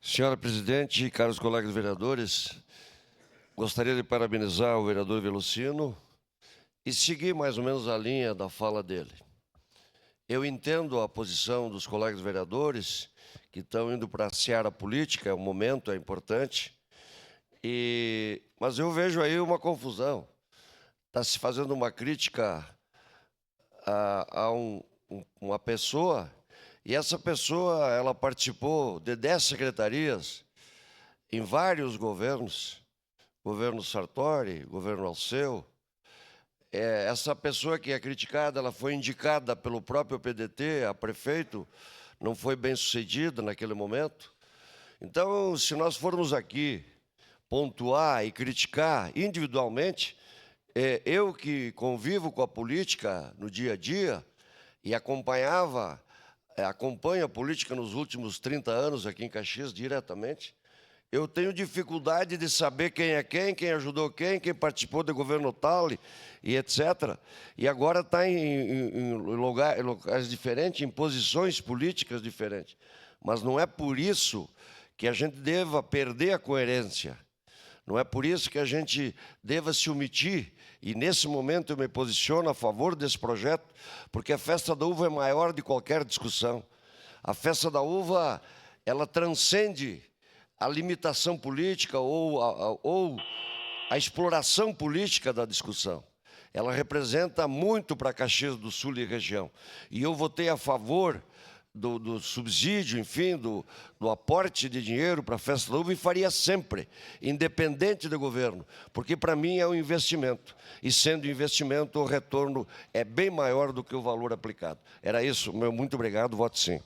Senhora presidente, caros colegas vereadores, gostaria de parabenizar o vereador Velocino e seguir mais ou menos a linha da fala dele. Eu entendo a posição dos colegas vereadores que estão indo para a seara política, o momento é importante, mas eu vejo aí uma confusão. Está se fazendo uma crítica a uma pessoa, e essa pessoa ela participou de 10 secretarias em vários governos, governo Sartori, governo Alceu. Essa pessoa que é criticada, ela foi indicada pelo próprio PDT a prefeito, não foi bem sucedida naquele momento. Então, se nós formos aqui pontuar e criticar individualmente, eu que convivo com a política no dia a dia e acompanho a política nos últimos 30 anos aqui em Caxias diretamente, eu tenho dificuldade de saber quem é quem ajudou quem participou do governo tal e etc. E agora está em locais diferentes, em posições políticas diferentes. Mas não é por isso que a gente deva perder a coerência. Não é por isso que a gente deva se omitir. E, nesse momento, eu me posiciono a favor desse projeto, porque a festa da uva é maior de qualquer discussão. A festa da uva, ela transcende a limitação política ou a exploração política da discussão. Ela representa muito para Caxias do Sul e região. E eu votei a favor do subsídio, enfim, do aporte de dinheiro para a Festa da Uva, e faria sempre, independente do governo, porque para mim é um investimento, e sendo investimento o retorno é bem maior do que o valor aplicado. Era isso, muito obrigado, voto sim.